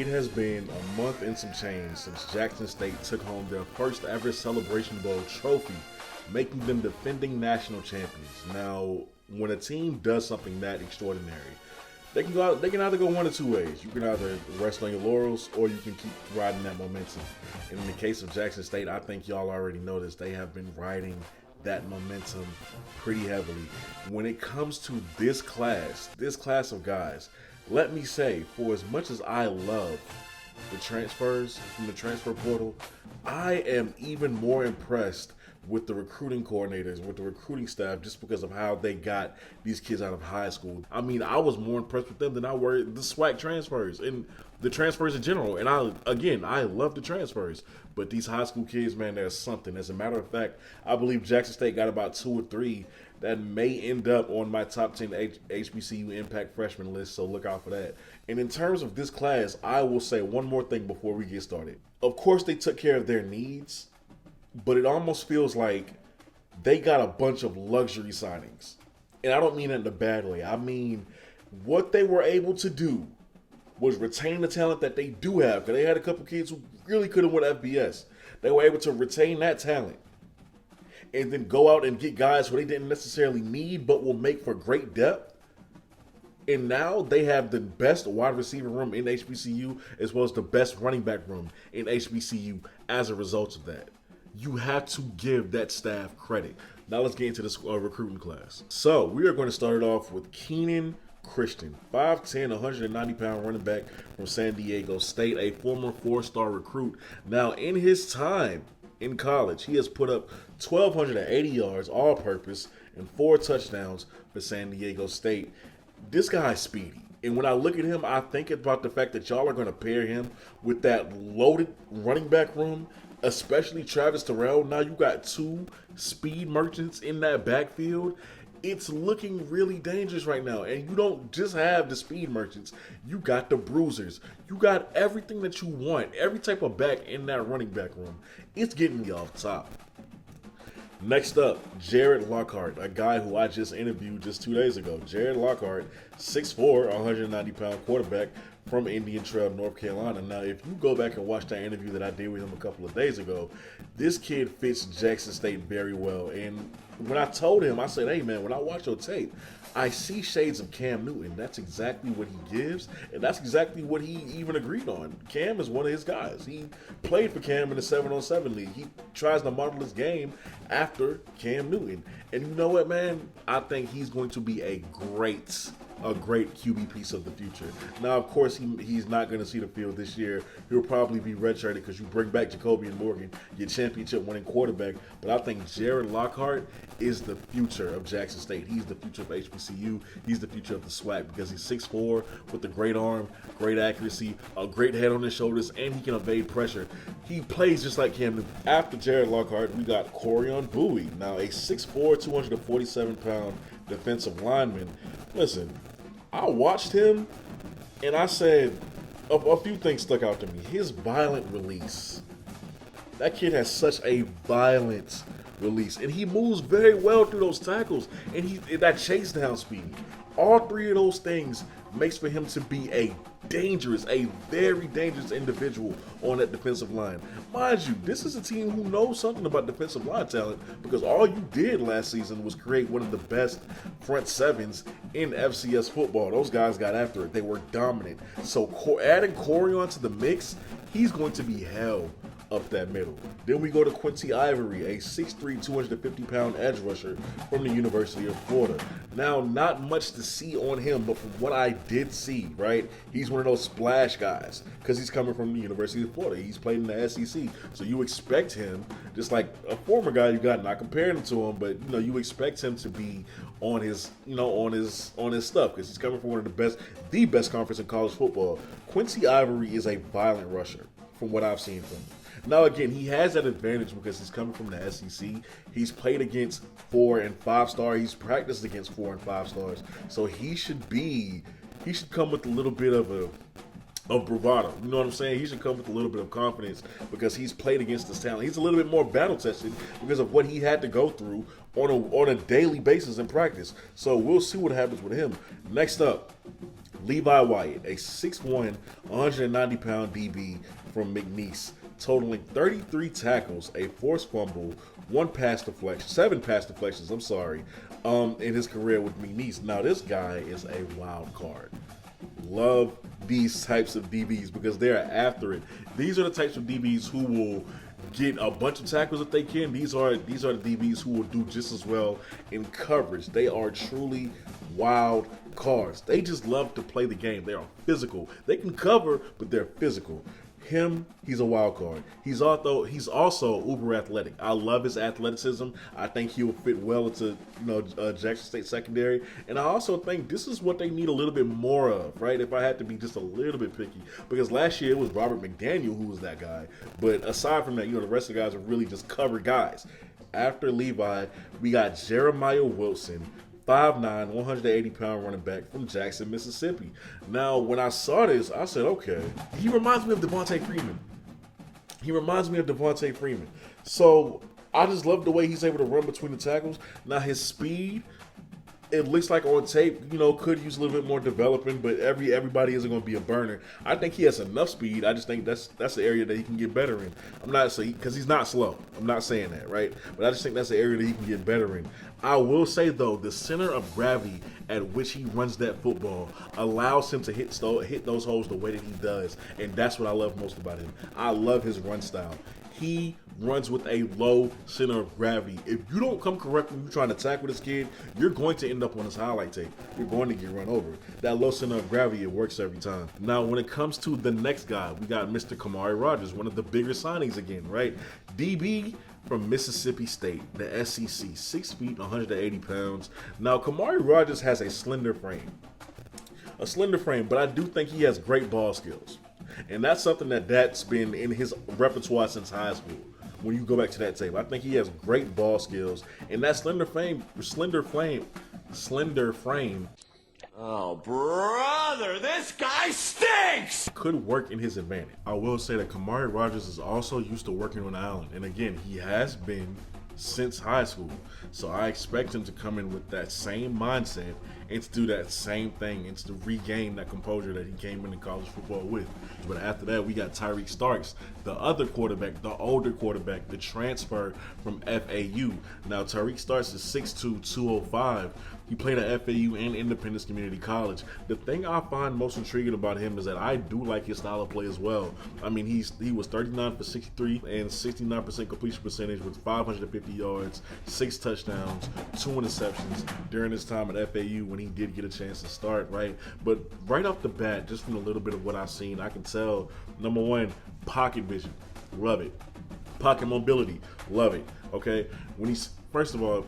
It has been a month and some change since Jackson State took home their first ever Celebration Bowl trophy, making them defending national champions. Now, when a team does something that extraordinary, they can either go one of two ways. You can either rest on your laurels or you can keep riding that momentum. And in the case of Jackson State, I think y'all already noticed they have been riding that momentum pretty heavily. When it comes to this class of guys, let me say, for as much as I love the transfers from the transfer portal, I am even more impressed with the recruiting coordinators, with the recruiting staff, just because of how they got these kids out of high school. I mean, I was more impressed with them than I were the SWAC transfers and the transfers in general. And I love the transfers. But these high school kids, man, there's something. As a matter of fact, I believe Jackson State got about 2 or 3 that may end up on my top 10 HBCU Impact freshman list, so look out for that. And in terms of this class, I will say one more thing before we get started. Of course, they took care of their needs, but it almost feels like they got a bunch of luxury signings. And I don't mean that in a bad way. I mean, what they were able to do was retain the talent that they do have, because they had a couple kids who really could have won FBS. They were able to retain that talent and then go out and get guys who they didn't necessarily need but will make for great depth. And now they have the best wide receiver room in HBCU as well as the best running back room in HBCU as a result of that. You have to give that staff credit. Now let's get into this recruiting class. So we are going to start it off with Keenan Christian, 5'10", 190-pound running back from San Diego State, a former 4-star recruit. Now, in his time in college, he has put up 1,280 yards all-purpose and 4 touchdowns for San Diego State. This guy's speedy. And when I look at him, I think about the fact that y'all are going to pair him with that loaded running back room, especially Travis Terrell. Now you got 2 speed merchants in that backfield. It's looking really dangerous right now. And you don't just have the speed merchants. You got the bruisers. You got everything that you want. Every type of back in that running back room. It's getting you off top. Next up, Jared Lockart, a guy who I just interviewed just 2 days ago. Jared Lockart, 6'4", 190-pound quarterback from Indian Trail, North Carolina. Now, if you go back and watch that interview that I did with him a couple of days ago, this kid fits Jackson State very well. And when I told him, I said, hey, man, when I watch your tape, I see shades of Cam Newton. That's exactly what he gives, and that's exactly what he even agreed on. Cam is one of his guys. He played for Cam in the 7-on-7 league. He tries to model his game after Cam Newton. And you know what, man? I think he's going to be a great QB piece of the future. Now, of course, he's not going to see the field this year. He'll probably be redshirted because you bring back Jacobian Morgan, your championship-winning quarterback. But I think Jared Lockart is the future of Jackson State. He's the future of HBCU. He's the future of the SWAC because he's 6'4", with a great arm, great accuracy, a great head on his shoulders, and he can evade pressure. He plays just like Cam Newton. After Jared Lockart, we got Corian Bowie. Now, a 6'4", 247-pound defensive lineman. Listen, I watched him, and I said a few things stuck out to me. His violent release. That kid has such a violent release, and he moves very well through those tackles, and that chase down speed. All 3 of those things makes for him to be a very dangerous individual on that defensive line. Mind you, this is a team who knows something about defensive line talent because all you did last season was create one of the best front sevens in FCS football. Those guys got after it. They were dominant. So adding Corian to the mix, he's going to be hell up that middle. Then we go to Quincy Ivory, a 6'3", 250-pound edge rusher from the University of Florida. Now, not much to see on him, but from what I did see, right, he's one of those splash guys because he's coming from the University of Florida. He's played in the SEC, so you expect him, just like a former guy you got, not comparing him to him, but you expect him to be on his stuff because he's coming from one of the best conference in college football. Quincy Ivory is a violent rusher from what I've seen from him. Now, again, he has that advantage because he's coming from the SEC. He's played against 4- and 5-star. He's practiced against 4- and 5-stars. So he should come with a little bit of bravado. You know what I'm saying? He should come with a little bit of confidence because he's played against this talent. He's a little bit more battle tested because of what he had to go through on a daily basis in practice. So we'll see what happens with him. Next up, Levi Wyatt, a 6'1", 190-pound DB from McNeese, totaling 33 tackles, a forced fumble, 7 pass deflections, in his career with McNeese. Now, this guy is a wild card. Love these types of DBs because they're after it. These are the types of DBs who will get a bunch of tackles if they can. These are the DBs who will do just as well in coverage. They are truly wild cards. They just love to play the game. They are physical. They can cover, but they're physical. He's a wild card. He's also uber athletic. I love his athleticism. I think he'll fit well into Jackson State secondary, and I also think this is what they need a little bit more of, right? If I had to be just a little bit picky, because last year it was Robert McDaniel who was that guy, but aside from that, the rest of the guys are really just cover guys. After Levi, we got Jeremiah Wilson, 5'9", 180-pound running back from Jackson, Mississippi. Now, when I saw this, I said, okay, he reminds me of Devontae Freeman. So I just love the way he's able to run between the tackles. Now, his speed, it looks like on tape, could use a little bit more developing, but everybody isn't going to be a burner. I think he has enough speed. I just think that's the area that he can get better in. I'm not saying, because he's not slow. I'm not saying that, right? But I just think that's the area that he can get better in. I will say, though, the center of gravity at which he runs that football allows him to hit those holes the way that he does, and that's what I love most about him. I love his run style. He runs with a low center of gravity. If you don't come correct when you're trying to tackle this kid, you're going to end up on his highlight tape. You're going to get run over. That low center of gravity, it works every time. Now, when it comes to the next guy, we got Mr. Kamari Rogers, one of the bigger signings again, right? DB from Mississippi State, the SEC, 6 feet, 180 pounds. Now, Kamari Rogers has a slender frame, but I do think he has great ball skills. And that's something that's been in his repertoire since high school. When you go back to that tape, I think he has great ball skills, and that slender frame. Oh, brother, this guy stinks! Could work in his advantage. I will say that Kamari Rogers is also used to working on the island, and again, he has been since high school. So I expect him to come in with that same mindset and to do that same thing and to regain that composure that he came into college football with. But after that, we got Tyreek Starks, the other quarterback, the older quarterback, the transfer from FAU. Now, Tyreek Starks is 6'2", 205. He played at FAU and Independence Community College. The thing I find most intriguing about him is that I do like his style of play as well. I mean, he was 39 for 63 and 69% completion percentage with 550 yards, 6 touchdowns, 2 interceptions during his time at FAU when he did get a chance to start, right? But right off the bat, just from a little bit of what I've seen, I can tell, number one, pocket vision, love it. Pocket mobility, love it, okay? First of all,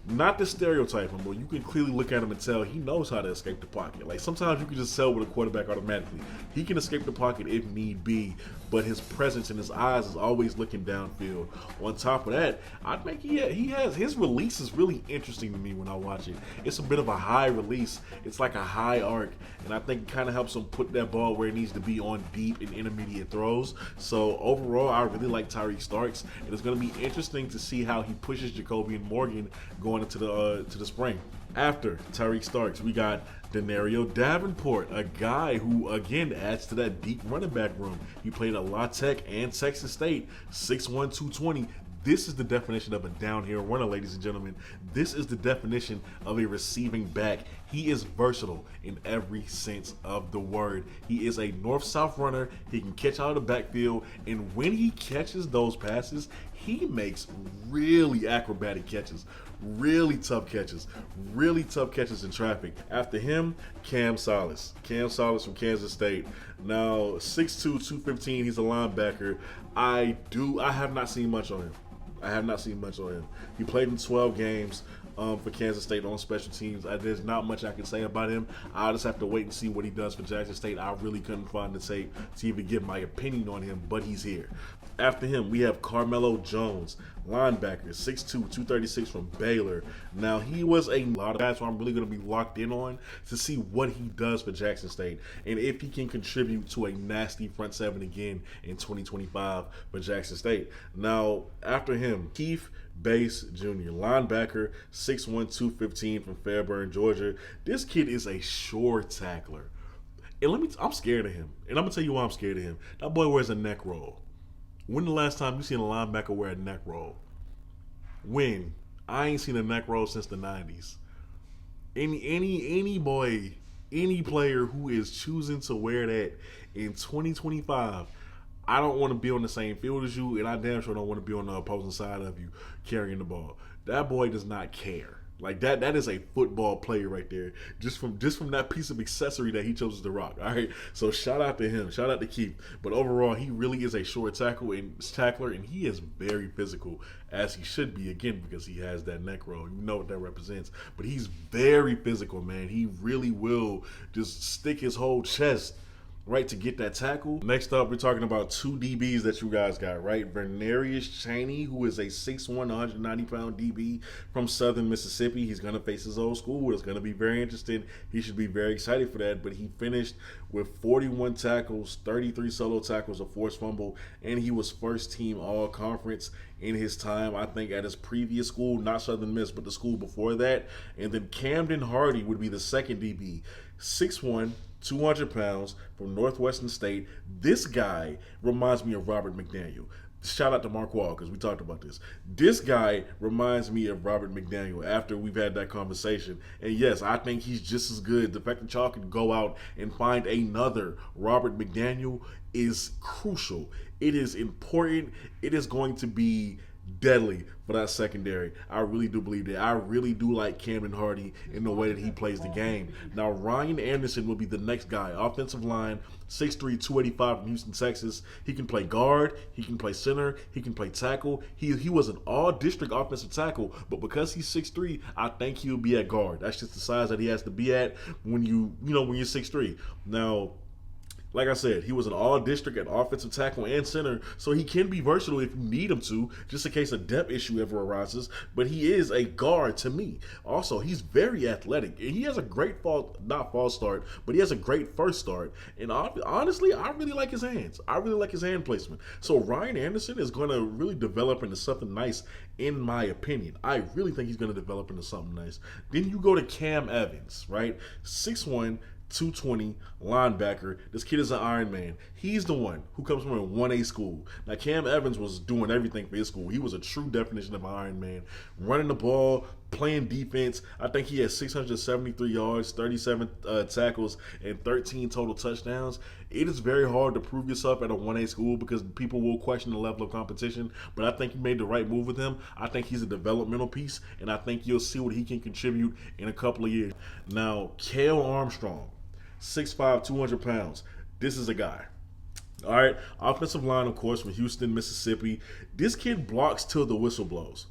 not to stereotype him, but you can clearly look at him and tell he knows how to escape the pocket. Like, sometimes you can just tell with a quarterback automatically. He can escape the pocket if need be, but his presence and his eyes is always looking downfield. On top of that, I think his release is really interesting to me when I watch it. It's a bit of a high release. It's like a high arc, and I think it kind of helps him put that ball where it needs to be on deep and intermediate throws. So overall, I really like Tyreek Starks, and it's going to be interesting to see how he pushes Jacobian Morgan going into the spring. After Tyreek Starks, we got Denario Davenport, a guy who, again, adds to that deep running back room. He played at La Tech and Texas State, 6'1", 220. This is the definition of a downhill runner, ladies and gentlemen. This is the definition of a receiving back. He is versatile in every sense of the word. He is a north-south runner. He can catch out of the backfield, and when he catches those passes, he makes really acrobatic catches, really tough catches in traffic. After him, Cam Solis from Kansas State. Now, 6'2", 215, he's a linebacker. I have not seen much on him. He played in 12 games for Kansas State on special teams. There's not much I can say about him. I'll just have to wait and see what he does for Jackson State. I really couldn't find the tape to even give my opinion on him, but he's here. After him, we have Carmelo Jones, linebacker, 6'2", 236 from Baylor. Now, he was a lot of guys who I'm really going to be locked in on to see what he does for Jackson State and if he can contribute to a nasty front seven again in 2025 for Jackson State. Now, after him, Keith Bass Jr., linebacker, 6'1", 215 from Fairburn, Georgia. This kid is a sure tackler. And I'm scared of him. And I'm gonna tell you why I'm scared of him. That boy wears a neck roll. When the last time you seen a linebacker wear a neck roll? When? I ain't seen a neck roll since the 90s. Any boy, any player who is choosing to wear that in 2025, I don't want to be on the same field as you, and I damn sure don't want to be on the opposing side of you carrying the ball. That boy does not care. Like that is a football player right there. Just from that piece of accessory that he chose to rock. All right. So shout out to him. Shout out to Keith. But overall, he really is a short tackler, and he is very physical, as he should be, again, because he has that neck roll. You know what that represents. But he's very physical, man. He really will just stick his whole chest right to get that tackle. Next up, we're talking about two DBs that you guys got, right? Vernarius Chaney, who is a 6'1", 190-pound DB from Southern Mississippi. He's going to face his old school. It's going to be very interesting. He should be very excited for that, but he finished with 41 tackles, 33 solo tackles, a forced fumble, and he was first team all-conference in his time, I think, at his previous school, not Southern Miss, but the school before that. And then Camden Hardy would be the second DB, 6'1", 200 pounds from Northwestern State. This guy reminds me of Robert McDaniel. Shout out to Mark Wall, because we talked about this. This guy reminds me of Robert McDaniel after we've had that conversation. And yes, I think he's just as good. The fact that y'all can go out and find another Robert McDaniel is crucial. It is important. It is going to be deadly for that secondary. I really do believe that. I really do like Camden Hardy in the way that he plays the game. Now, Ryan Anderson will be the next guy. Offensive line, 6'3", 285 from Houston, Texas. He can play guard. He can play center. He can play tackle. He was an all-district offensive tackle, but because he's 6'3", I think he'll be at guard. That's just the size that he has to be at when you're 6'3". Now, like I said, he was an all-district at offensive tackle and center, so he can be versatile if you need him to, just in case a depth issue ever arises. But he is a guard to me. Also, he's very athletic, and he has a great not false start, but he has a great first start. And honestly, I really like his hands. I really like his hand placement. So Ryan Anderson is going to really develop into something nice, in my opinion. I really think he's going to develop into something nice. Then you go to Cam Evans, right? 6'1", 220 linebacker. This kid is an Iron Man. He's the one who comes from a 1A school. Now, Cam Evans was doing everything for his school. He was a true definition of an Iron Man. Running the ball, playing defense. I think he had 673 yards, 37 tackles, and 13 total touchdowns. It is very hard to prove yourself at a 1A school because people will question the level of competition, but I think you made the right move with him. I think he's a developmental piece, and I think you'll see what he can contribute in a couple of years. Now, Cale Armstrong, 6'5", 200 pounds. This is a guy. All right, offensive line, of course, from Houston, Mississippi. This kid blocks till the whistle blows.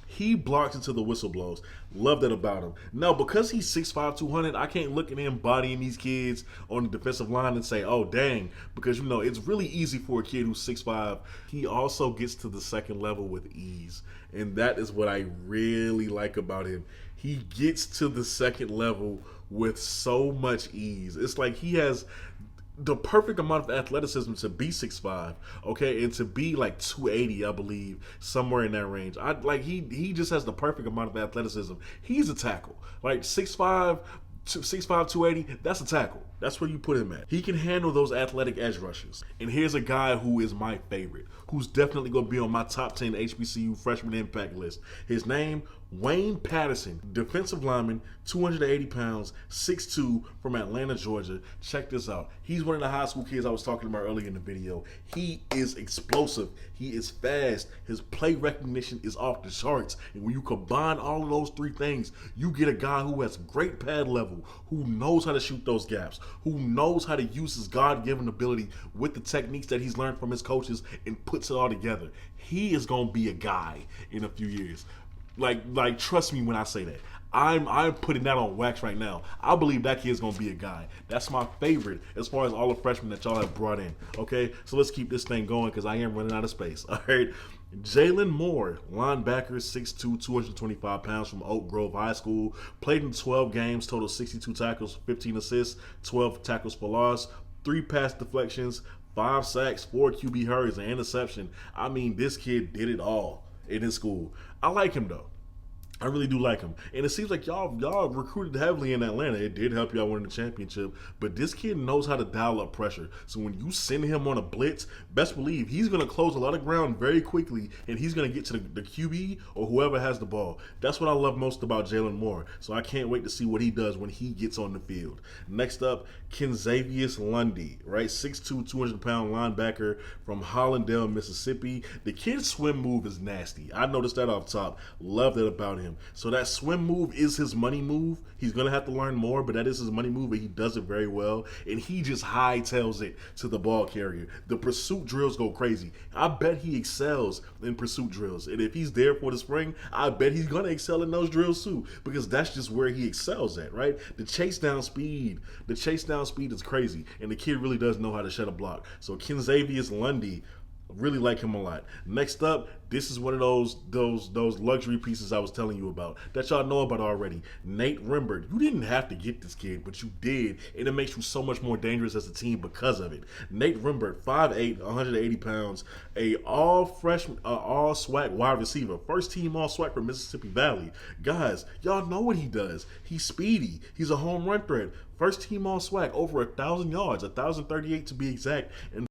He blocks until the whistle blows. Love that about him. Now, because he's 6'5", 200, I can't look at him bodying these kids on the defensive line and say, oh, dang. Because, it's really easy for a kid who's 6'5". He also gets to the second level with ease. And that is what I really like about him. He gets to the second level with so much ease. It's like he has the perfect amount of athleticism to be 6'5", okay, and to be like 280, I believe, somewhere in that range. He just has the perfect amount of athleticism. He's a tackle. Like 6'5", 280, that's a tackle. That's where you put him at. He can handle those athletic edge rushes. And here's a guy who is my favorite, who's definitely going to be on my top 10 HBCU freshman impact list. His name, Wayne Patterson, defensive lineman, 280 pounds, 6'2", from Atlanta, Georgia. Check this out. He's one of the high school kids I was talking about earlier in the video. He is explosive. He is fast. His play recognition is off the charts. And when you combine all of those three things, you get a guy who has great pad level, who knows how to shoot those gaps, who knows how to use his God-given ability with the techniques that he's learned from his coaches and puts it all together. He is going to be a guy in a few years. Like, trust me when I say that. I'm putting that on wax right now. I believe that kid's gonna be a guy. That's my favorite as far as all the freshmen that y'all have brought in. Okay, so let's keep this thing going because I am running out of space. All right, Jalen Moore, linebacker, 6'2", 225 pounds from Oak Grove High School. Played in 12 games, total 62 tackles, 15 assists, 12 tackles for loss, 3 pass deflections, 5 sacks, 4 QB hurries, and interception. I mean, this kid did it all in his school. I like him though. I really do like him, and it seems like y'all recruited heavily in Atlanta. It did help y'all win the championship, but this kid knows how to dial up pressure. So when you send him on a blitz, best believe he's going to close a lot of ground very quickly, and he's going to get to the QB or whoever has the ball. That's what I love most about Jalen Moore. So I can't wait to see what he does when he gets on the field. Next up, Kenzavius Lundy, right, 6'2", 200-pound linebacker from Hollandale, Mississippi. The kid's swim move is nasty. I noticed that off top. Love that about him. So that swim move is his money move. He's going to have to learn more, but that is his money move, and he does it very well. And he just hightails it to the ball carrier. The pursuit drills go crazy. I bet he excels in pursuit drills. And if he's there for the spring, I bet he's going to excel in those drills too, because that's just where he excels at, right? The chase down speed is crazy, and the kid really does know how to shed a block. So Kenzavius Lundy, really like him a lot. Next up, this is one of those luxury pieces I was telling you about that y'all know about already. Nate Rembert. You didn't have to get this kid, but you did, and it makes you so much more dangerous as a team because of it. Nate Rembert, 5'8", 180 pounds, a all freshman, all SWAC wide receiver, first team all SWAC from Mississippi Valley. Guys, y'all know what he does. He's speedy. He's a home run threat. First team all SWAC, over 1,000 yards, 1,038 to be exact, and